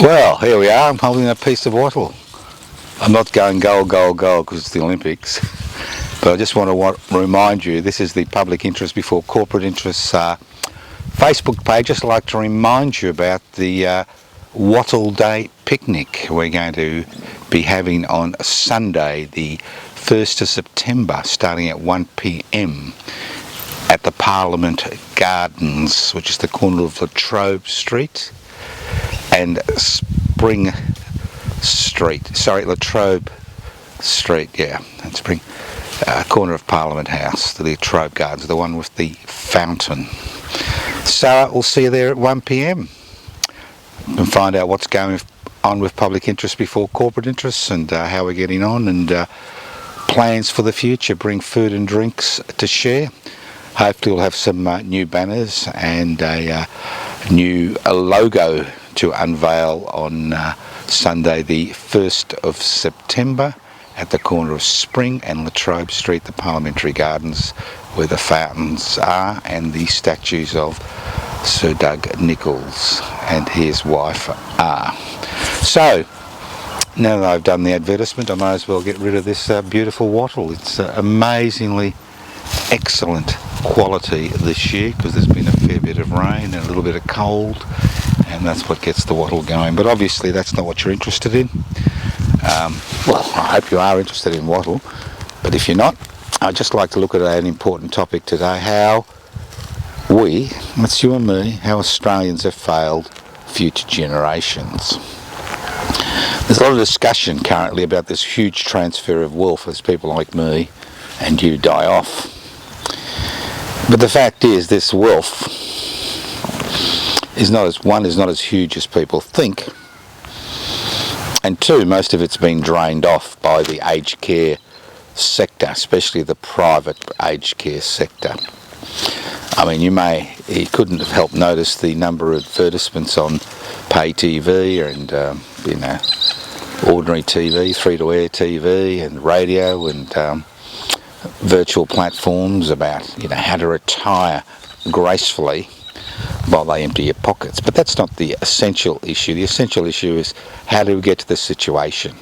Well, here we are. I'm holding a piece of wattle. I'm not going goal, goal, goal because it's the Olympics. But I just want to remind you, this is the Public Interest Before Corporate Interests Facebook page. Just like to remind you about the Wattle Day picnic we're going to be having on Sunday, the 1st of September, starting at 1 p.m. at the Parliament Gardens, which is the corner of Latrobe Street and Spring Street. Sorry, Latrobe Street, yeah, and Spring, corner of Parliament House, the Latrobe Gardens, the one with the fountain. So we'll see you there at 1 p.m. You can find out what's going on with public interest before corporate interests and how we're getting on, and plans for the future. Bring food and drinks to share. Hopefully we'll have some new banners and a new logo to unveil on Sunday the 1st of September at the corner of Spring and Latrobe Street, the Parliamentary Gardens, where the fountains are and the statues of Sir Doug Nicholls and his wife are. So, now that I've done the advertisement, I might as well get rid of this beautiful wattle. It's amazingly excellent quality this year because there's been a fair bit of rain and a little bit of cold, and that's what gets the wattle going. But obviously that's not what you're interested in. Well, I hope you are interested in wattle, but if you're not, I'd just like to look at an important topic today: how we, that's you and me, how Australians have failed future generations. There's a lot of discussion currently about this huge transfer of wealth as people like me and you die off. But the fact is, this wealth is not as huge as people think, and two, most of it's been drained off by the aged care sector, especially the private aged care sector. I mean, you couldn't have helped notice the number of advertisements on pay TV and ordinary TV, free-to-air TV and radio and virtual platforms about how to retire gracefully while they empty your pockets. But that's not the essential issue. The essential issue is, how do we get to this situation?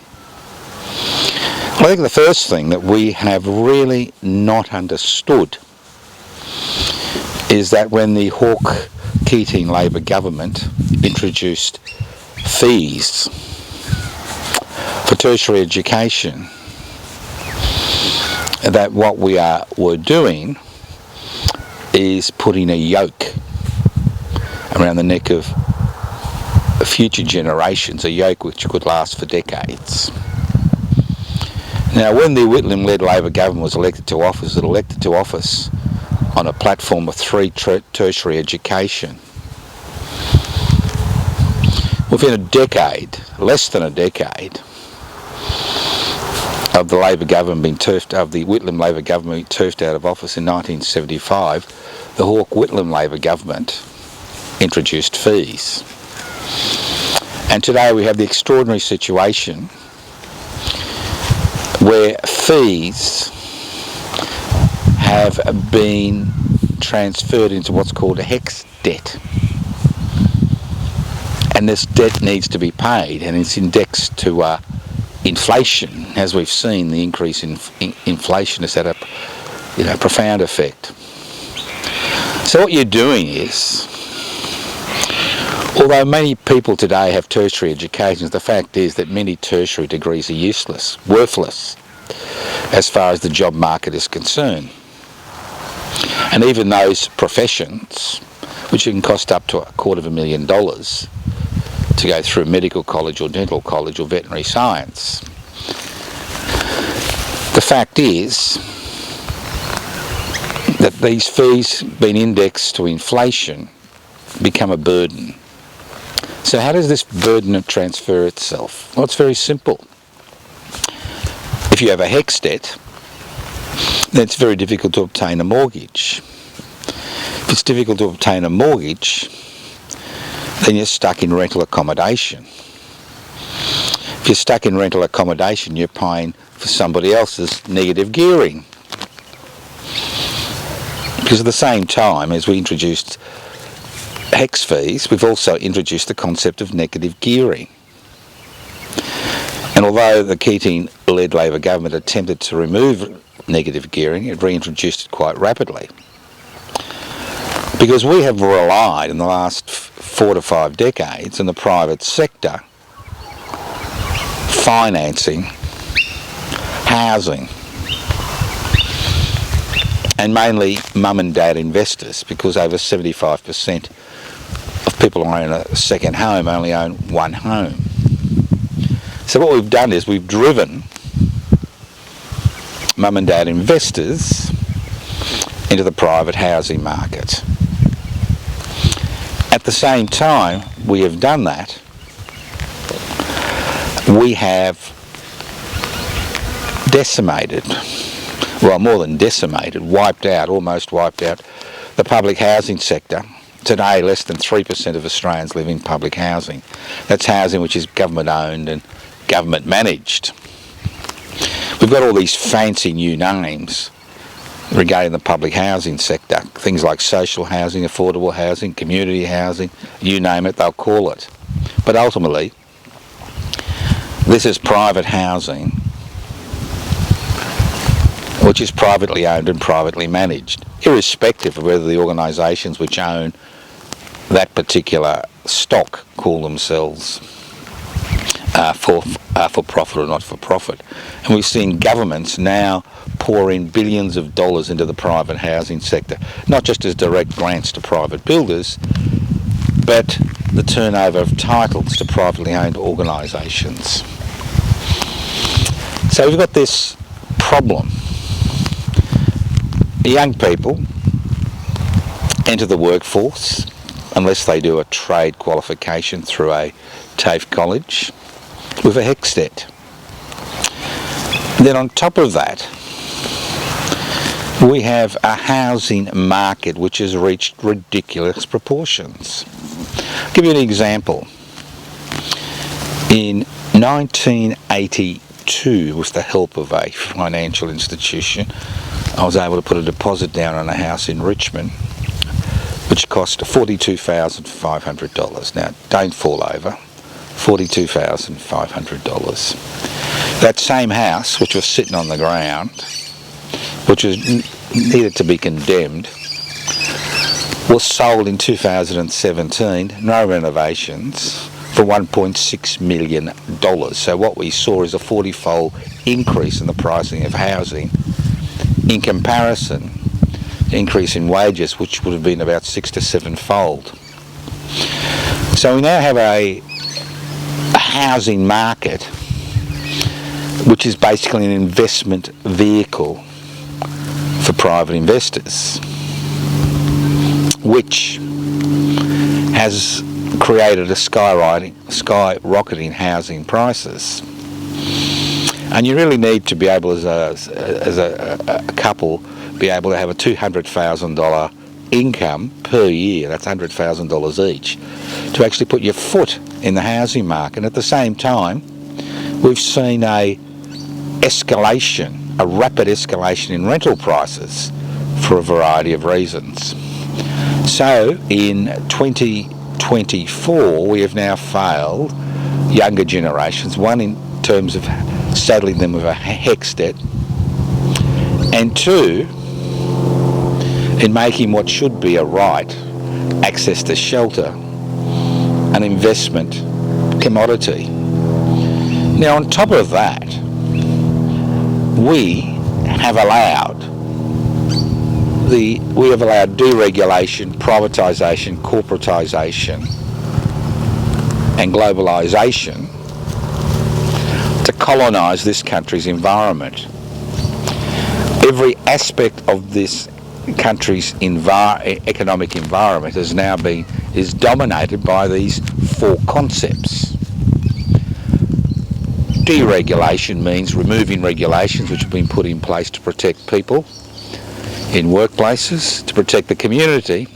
I think the first thing that we have really not understood is that when the Hawke-Keating Labor government introduced fees for tertiary education, that what we're doing is putting a yoke around the neck of future generations, a yoke which could last for decades. Now, when the Whitlam-led Labor government was elected to office, it elected to office on a platform of free tertiary education. Within a decade, less than a decade, of the Labor government of the Whitlam Labor government being turfed out of office in 1975, the Hawke-Whitlam Labor government introduced fees. And today we have the extraordinary situation where fees have been transferred into what's called a HECS debt. And this debt needs to be paid, and it's indexed to inflation. As we've seen, the increase in inflation has had a profound effect. So what you're doing is, although many people today have tertiary educations, the fact is that many tertiary degrees are useless, worthless, as far as the job market is concerned. And even those professions, which can cost up to $250,000 to go through medical college or dental college or veterinary science, the fact is that these fees being indexed to inflation become a burden. So how does this burden transfer itself? Well, it's very simple. If you have a HECS debt, then it's very difficult to obtain a mortgage. If it's difficult to obtain a mortgage, then you're stuck in rental accommodation. If you're stuck in rental accommodation, you're paying for somebody else's negative gearing. Because at the same time as we introduced HEX fees, we've also introduced the concept of negative gearing. And although the Keating-led Labor government attempted to remove negative gearing, it reintroduced it quite rapidly. Because we have relied in the last 4 to 5 decades on the private sector financing housing, and mainly mum and dad investors, because over 75% of people who own a second home only own one home. So what we've done is we've driven mum and dad investors into the private housing market. At the same time we have done that, we have decimated, well, more than decimated, almost wiped out the public housing sector. Today, less than 3% of Australians live in public housing. That's housing which is government owned and government managed. We've got all these fancy new names regarding the public housing sector, things like social housing, affordable housing, community housing, you name it, they'll call it. But ultimately, this is private housing which is privately owned and privately managed, irrespective of whether the organisations which own that particular stock call themselves for profit or not for profit. And we've seen governments now pour in billions of dollars into the private housing sector, not just as direct grants to private builders, but the turnover of titles to privately owned organisations. So we've got this problem. Young people enter the workforce unless they do a trade qualification through a TAFE college with a HEX debt. Then on top of that, we have a housing market which has reached ridiculous proportions. I'll give you an example. In 1982, with the help of a financial institution, I was able to put a deposit down on a house in Richmond which cost $42,500. Now, don't fall over, $42,500. That same house, which was sitting on the ground, which was needed to be condemned, was sold in 2017, no renovations, for $1.6 million. So what we saw is a 40-fold increase in the pricing of housing in comparison to increase in wages, which would have been about 6 to 7-fold. So we now have a housing market which is basically an investment vehicle for private investors, which has created a skyrocketing housing prices. And you really need to be able, as a couple, be able to have a $200,000 income per year, that's $100,000 each, to actually put your foot in the housing market. And at the same time, we've seen a rapid escalation in rental prices for a variety of reasons. So in 2024, we have now failed younger generations, one in terms of saddling them with a HEX debt, and two, in making what should be a right, access to shelter, an investment commodity. Now, on top of that, we have allowed deregulation, privatisation, corporatisation and globalisation to colonise this country's environment. Every aspect of this country's economic environment is dominated by these 4 concepts. Deregulation means removing regulations which have been put in place to protect people in workplaces, to protect the community,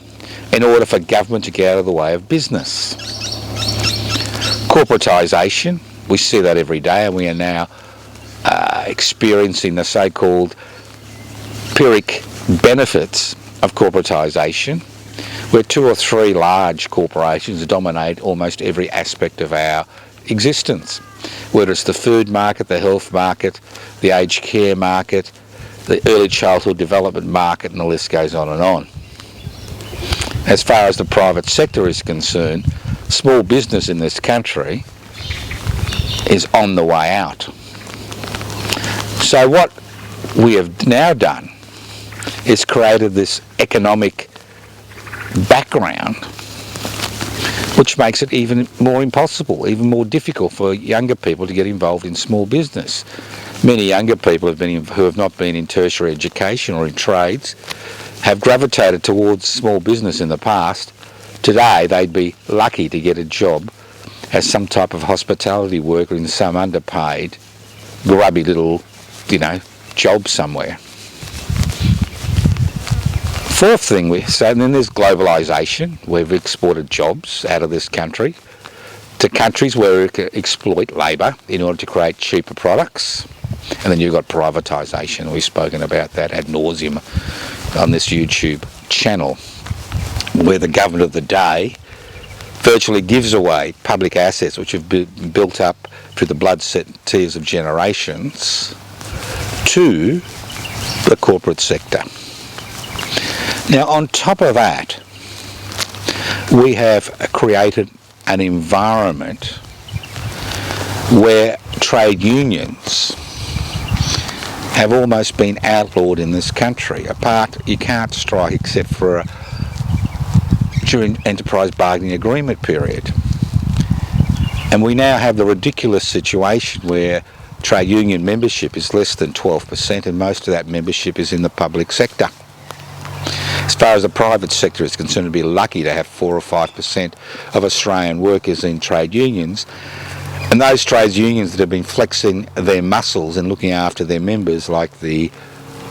in order for government to get out of the way of business. Corporatisation, we see that every day, and we are now experiencing the so-called Pyrrhic benefits of corporatisation, where 2 or 3 large corporations dominate almost every aspect of our existence, whether it's the food market, the health market, the aged care market, the early childhood development market, and the list goes on and on. As far as the private sector is concerned, small business in this country is on the way out. So what we have now done is created this economic background which makes it even more impossible, even more difficult for younger people to get involved in small business. Many younger people who have not been in tertiary education or in trades have gravitated towards small business in the past. Today they'd be lucky to get a job as some type of hospitality worker in some underpaid, grubby little, job somewhere. Fourth thing and then there's globalisation. We've exported jobs out of this country to countries where we exploit labour in order to create cheaper products. And then you've got privatisation. We've spoken about that ad nauseum on this YouTube channel, where the government of the day virtually gives away public assets which have been built up through the blood, sweat and tears of generations to the corporate sector. Now, on top of that, we have created an environment where trade unions have almost been outlawed in this country. You can't strike except for during enterprise bargaining agreement period. And we now have the ridiculous situation where trade union membership is less than 12%, and most of that membership is in the public sector. As far as the private sector is concerned, we'd be lucky to have 4 or 5% of Australian workers in trade unions. And those trade unions that have been flexing their muscles and looking after their members, like the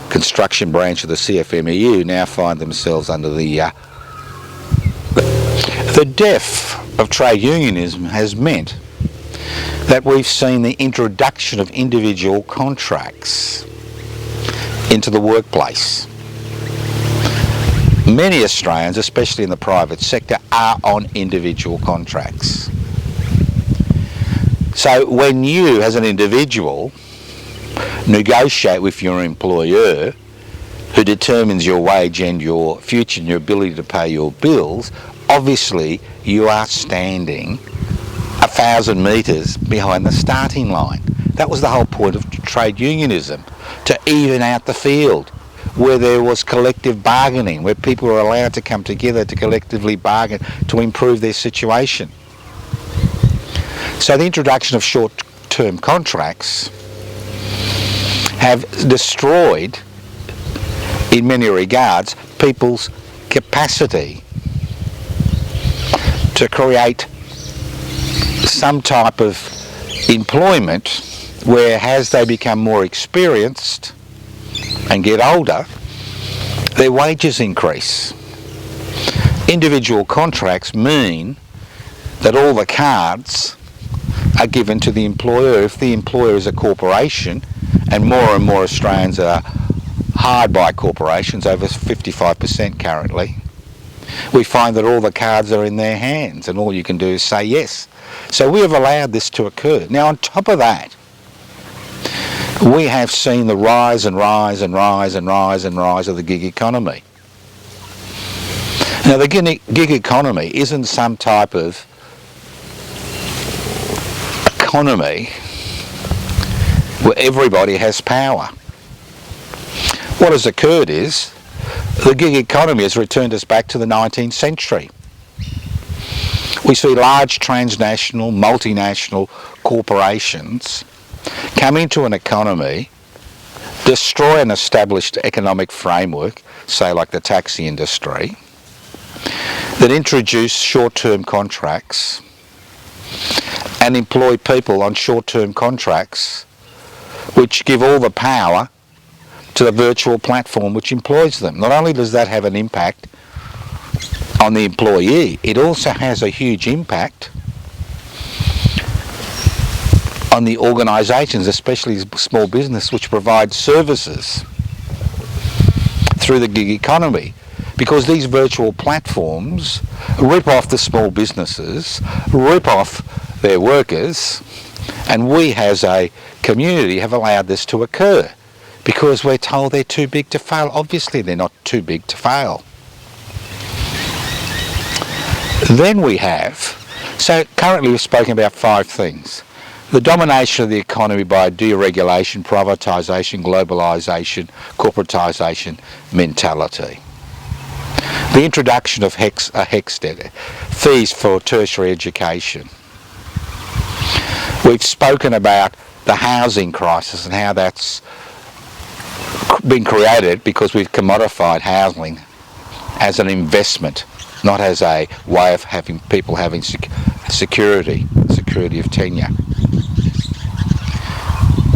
construction branch of the CFMEU, now find themselves under the death of trade unionism has meant that we've seen the introduction of individual contracts into the workplace. Many Australians, especially in the private sector, are on individual contracts. So when you, as an individual, negotiate with your employer, who determines your wage and your future and your ability to pay your bills, obviously you are standing 1,000 metres behind the starting line. That was the whole point of trade unionism, to even out the field, where there was collective bargaining, where people were allowed to come together to collectively bargain to improve their situation. So the introduction of short-term contracts have destroyed, in many regards, people's capacity to create some type of employment where, as they become more experienced and get older, their wages increase. Individual contracts mean that all the cards are given to the employer. If the employer is a corporation, and more Australians are hired by corporations, over 55% currently, we find that all the cards are in their hands and all you can do is say yes. So we have allowed this to occur. Now, on top of that, we have seen the rise and rise and rise and rise and rise of the gig economy. Now, the gig economy isn't some type of economy where everybody has power. What has occurred is the gig economy has returned us back to the 19th century. We see large transnational, multinational corporations come into an economy, destroy an established economic framework, say like the taxi industry, that introduce short-term contracts and employ people on short-term contracts which give all the power to the virtual platform which employs them. Not only does that have an impact on the employee, it also has a huge impact on the organisations, especially small business, which provide services through the gig economy. because these virtual platforms rip off the small businesses, rip off their workers, and we as a community have allowed this to occur because we're told they're too big to fail. Obviously they're not too big to fail. Then we have, so currently we've spoken about 5 things. The domination of the economy by deregulation, privatisation, globalisation, corporatisation mentality. The introduction of HECS, fees for tertiary education. We've spoken about the housing crisis and how that's been created because we've commodified housing as an investment, not as a way of having people having security of tenure.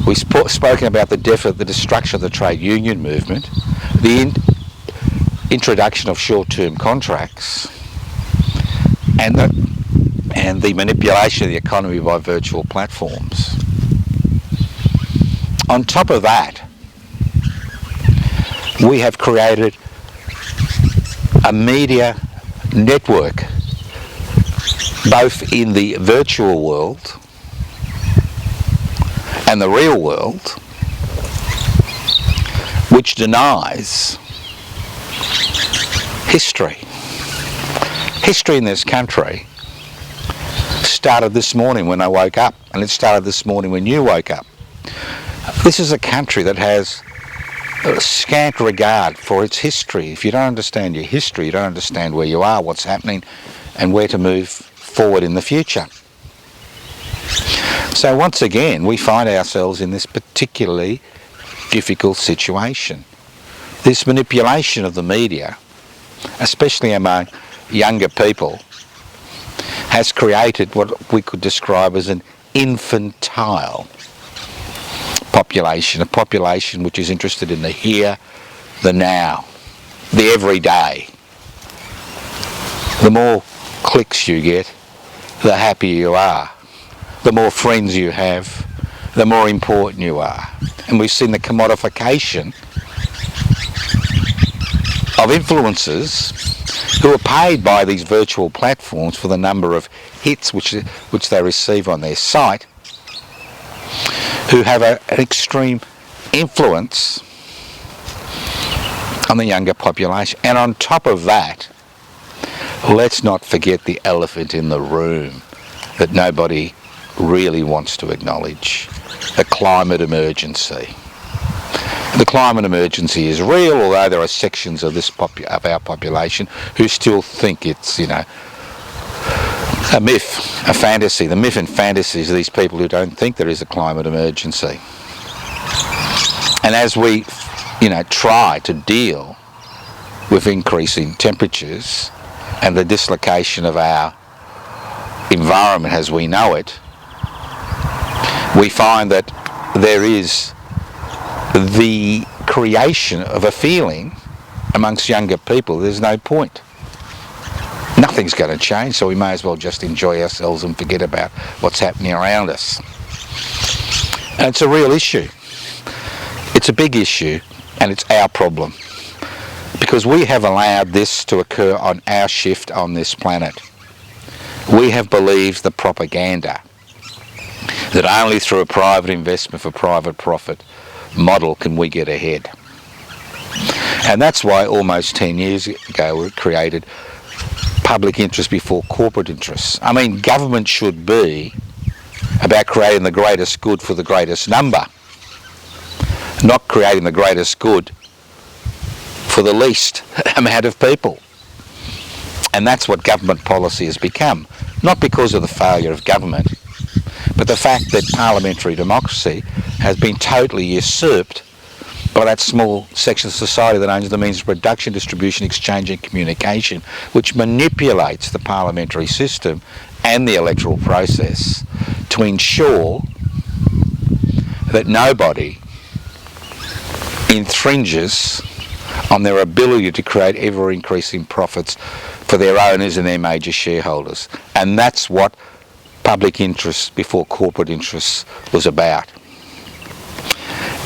We've spoken about the destruction of the trade union movement, the introduction of short-term contracts, and the manipulation of the economy by virtual platforms. On top of that, we have created a media network, both in the virtual world and the real world, which denies history. History in this country started this morning when I woke up, and it started this morning when you woke up. This is a country that has a scant regard for its history. If you don't understand your history, you don't understand where you are, what's happening, and where to move forward in the future. So once again, we find ourselves in this particularly difficult situation. This manipulation of the media, especially among younger people, has created what we could describe as an infantile population, a population which is interested in the here, the now, the everyday. The more clicks you get, the happier you are. The more friends you have, the more important you are. And we've seen the commodification of influencers who are paid by these virtual platforms for the number of hits which they receive on their site, who have an extreme influence on the younger population. And on top of that, let's not forget the elephant in the room that nobody really wants to acknowledge, the climate emergency. The climate emergency is real, although there are sections of of our population who still think it's, a myth, a fantasy. The myth and fantasies of these people who don't think there is a climate emergency. And as we, try to deal with increasing temperatures and the dislocation of our environment as we know it, we find that there is the creation of a feeling amongst younger people. There's no point. Nothing's going to change, so we may as well just enjoy ourselves and forget about what's happening around us. And it's a real issue. It's a big issue, and it's our problem. Because we have allowed this to occur on our shift on this planet. We have believed the propaganda that only through a private investment for private profit model can we get ahead. And that's why almost 10 years ago we created public interest before corporate interests. I mean, government should be about creating the greatest good for the greatest number, not creating the greatest good for the least amount of people. And that's what government policy has become, not because of the failure of government, but the fact that parliamentary democracy has been totally usurped by that small section of society that owns the means of production, distribution, exchange and communication, which manipulates the parliamentary system and the electoral process to ensure that nobody infringes on their ability to create ever-increasing profits for their owners and their major shareholders. And that's what public interest before corporate interests was about.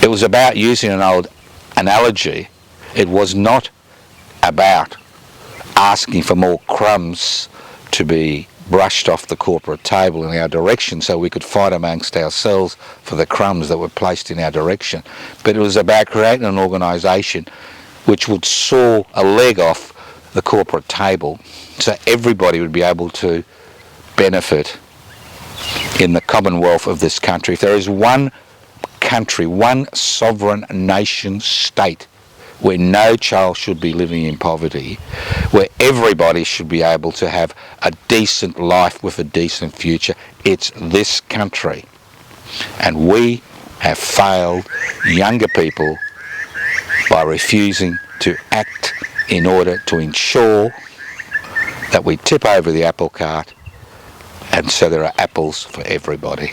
It was about, using an old analogy, it was not about asking for more crumbs to be brushed off the corporate table in our direction so we could fight amongst ourselves for the crumbs that were placed in our direction. But it was about creating an organisation which would saw a leg off the corporate table so everybody would be able to benefit in the commonwealth of this country. If there is one country, one sovereign nation state where no child should be living in poverty, where everybody should be able to have a decent life with a decent future, it's this country. And we have failed younger people by refusing to act in order to ensure that we tip over the apple cart and so there are apples for everybody.